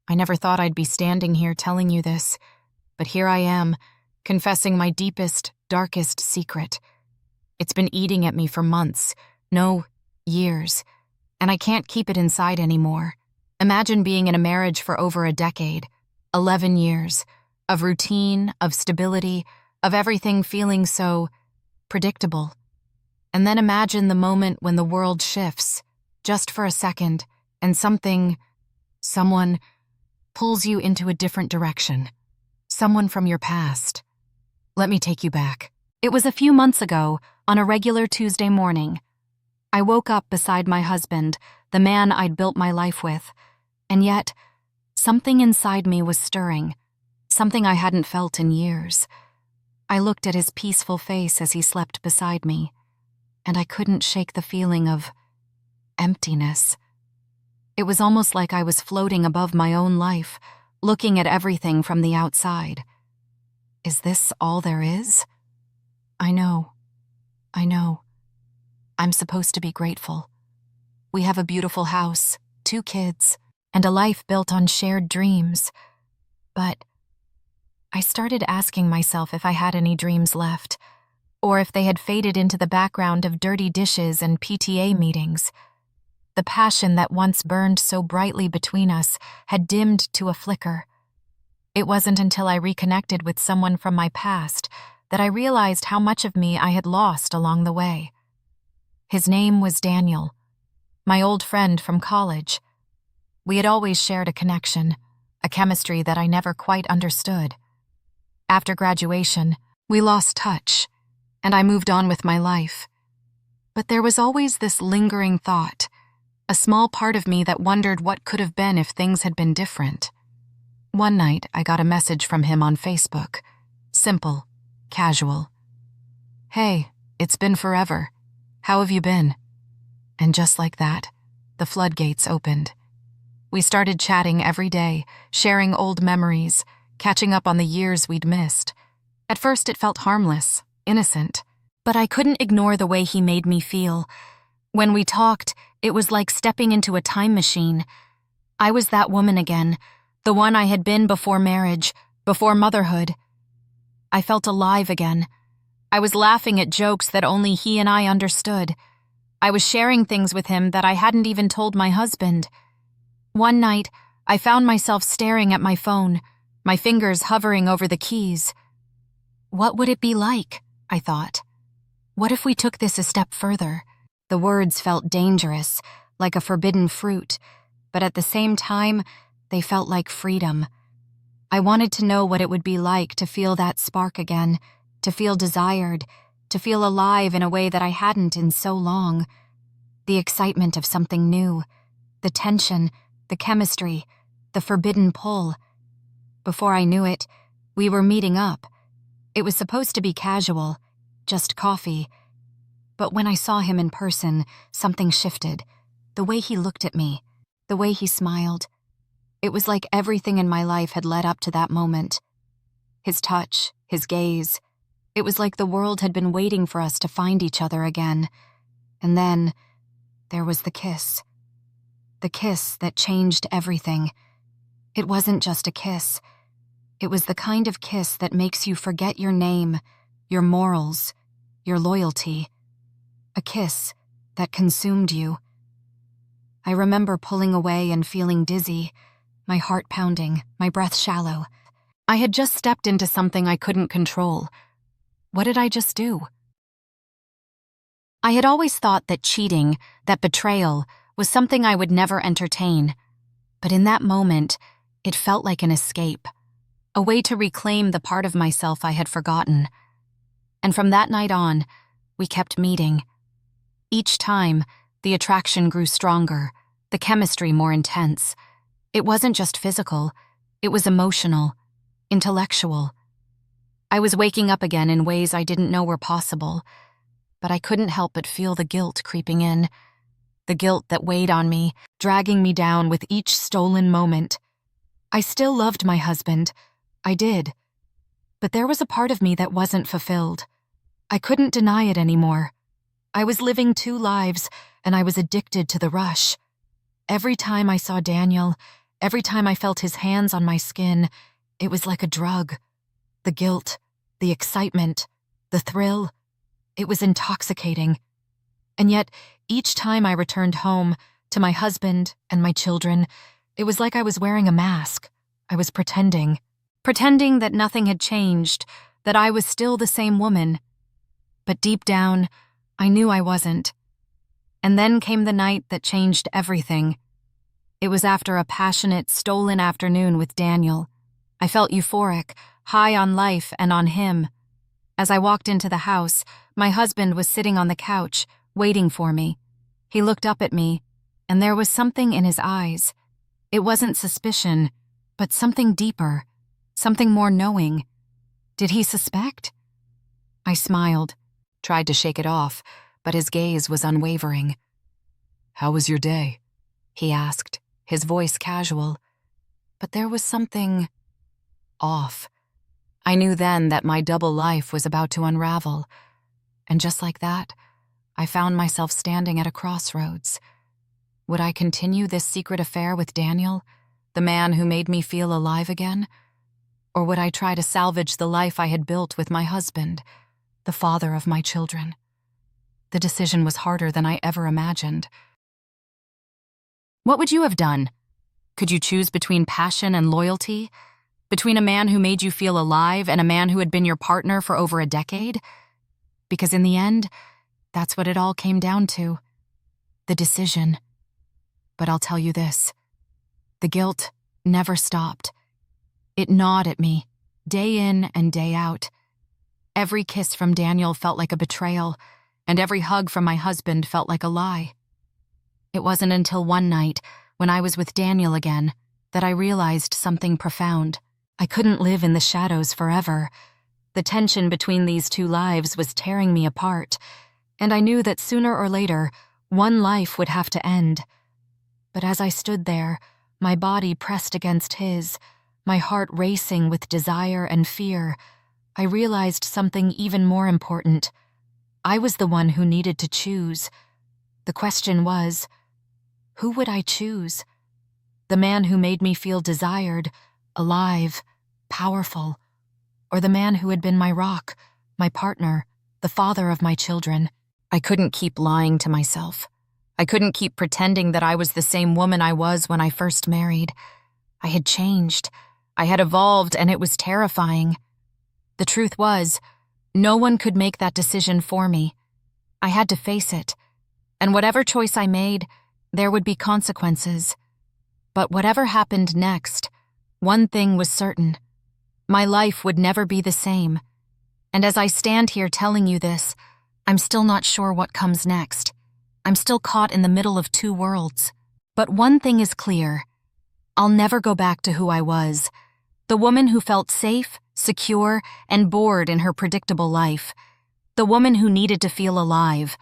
I never thought I'd be standing here telling you this, but here I am, confessing my deepest, darkest secret. It's been eating at me for months, no, years, and I can't keep it inside anymore. Imagine being in a marriage for over a decade, 11 years, of routine, of stability, of everything feeling so predictable. And then imagine the moment when the world shifts, just for a second, and someone pulls you into a different direction. Someone from your past. Let me take you back. It was a few months ago, on a regular Tuesday morning. I woke up beside my husband, the man I'd built my life with, and yet, something inside me was stirring, something I hadn't felt in years. I looked at his peaceful face as he slept beside me, and I couldn't shake the feeling of emptiness. It was almost like I was floating above my own life, looking at everything from the outside. Is this all there is? I know. I'm supposed to be grateful. We have a beautiful house, 2 kids, and a life built on shared dreams. But I started asking myself if I had any dreams left, or if they had faded into the background of dirty dishes and PTA meetings. The passion that once burned so brightly between us had dimmed to a flicker. It wasn't until I reconnected with someone from my past that I realized how much of me I had lost along the way. His name was Daniel, my old friend from college. We had always shared a connection, a chemistry that I never quite understood. After graduation, we lost touch, and I moved on with my life. But there was always this lingering thought, a small part of me that wondered what could have been if things had been different. One night, I got a message from him on Facebook. Simple, casual. "Hey, it's been forever. How have you been?" And just like that, the floodgates opened. We started chatting every day, sharing old memories, catching up on the years we'd missed. At first, it felt harmless, innocent, but I couldn't ignore the way he made me feel. When we talked, it was like stepping into a time machine. I was that woman again, the one I had been before marriage, before motherhood. I felt alive again. I was laughing at jokes that only he and I understood. I was sharing things with him that I hadn't even told my husband. One night, I found myself staring at my phone, my fingers hovering over the keys. What would it be like? I thought. What if we took this a step further? The words felt dangerous, like a forbidden fruit, but at the same time, they felt like freedom. I wanted to know what it would be like to feel that spark again, to feel desired, to feel alive in a way that I hadn't in so long. The excitement of something new, the tension, the chemistry, the forbidden pull. Before I knew it, we were meeting up. It was supposed to be casual, just coffee. But when I saw him in person, something shifted. The way he looked at me, the way he smiled. It was like everything in my life had led up to that moment. His touch, his gaze. It was like the world had been waiting for us to find each other again. And then, there was the kiss. The kiss that changed everything. It wasn't just a kiss. It was the kind of kiss that makes you forget your name, your morals, your loyalty. A kiss that consumed you. I remember pulling away and feeling dizzy, my heart pounding, my breath shallow. I had just stepped into something I couldn't control. What did I just do? I had always thought that cheating, that betrayal, was something I would never entertain. But in that moment, it felt like an escape, a way to reclaim the part of myself I had forgotten. And from that night on, we kept meeting. Each time, the attraction grew stronger, the chemistry more intense. It wasn't just physical, it was emotional, intellectual. I was waking up again in ways I didn't know were possible, but I couldn't help but feel the guilt creeping in. The guilt that weighed on me, dragging me down with each stolen moment. I still loved my husband. I did. But there was a part of me that wasn't fulfilled. I couldn't deny it anymore. I was living 2 lives, and I was addicted to the rush. Every time I saw Daniel, Every time I felt his hands on my skin, it was like a drug. The guilt, the excitement, the thrill, it was intoxicating. And yet, each time I returned home, to my husband and my children, it was like I was wearing a mask. I was pretending that nothing had changed, that I was still the same woman. But deep down, I knew I wasn't. And then came the night that changed everything. It was after a passionate, stolen afternoon with Daniel. I felt euphoric, high on life and on him. As I walked into the house, my husband was sitting on the couch, waiting for me. He looked up at me, and there was something in his eyes. It wasn't suspicion, but something deeper, something more knowing. Did he suspect? I smiled, tried to shake it off, but his gaze was unwavering. "How was your day?" he asked, his voice casual. But there was something off. I knew then that my double life was about to unravel. And just like that, I found myself standing at a crossroads. Would I continue this secret affair with Daniel, the man who made me feel alive again? Or would I try to salvage the life I had built with my husband, the father of my children? The decision was harder than I ever imagined. What would you have done? Could you choose between passion and loyalty? Between a man who made you feel alive and a man who had been your partner for over a decade? Because in the end, that's what it all came down to. The decision. But I'll tell you this. The guilt never stopped. It gnawed at me, day in and day out. Every kiss from Daniel felt like a betrayal, and every hug from my husband felt like a lie. It wasn't until one night, when I was with Daniel again, that I realized something profound. I couldn't live in the shadows forever. The tension between these two lives was tearing me apart, and I knew that sooner or later, one life would have to end. But as I stood there, my body pressed against his, my heart racing with desire and fear, I realized something even more important. I was the one who needed to choose. The question was, who would I choose? The man who made me feel desired, alive, powerful, or the man who had been my rock, my partner, the father of my children? I couldn't keep lying to myself. I couldn't keep pretending that I was the same woman I was when I first married. I had changed. I had evolved, and it was terrifying. The truth was, no one could make that decision for me. I had to face it, and whatever choice I made, there would be consequences. But whatever happened next, one thing was certain. My life would never be the same. And as I stand here telling you this, I'm still not sure what comes next. I'm still caught in the middle of two worlds. But one thing is clear. I'll never go back to who I was. The woman who felt safe, secure, and bored in her predictable life. The woman who needed to feel alive.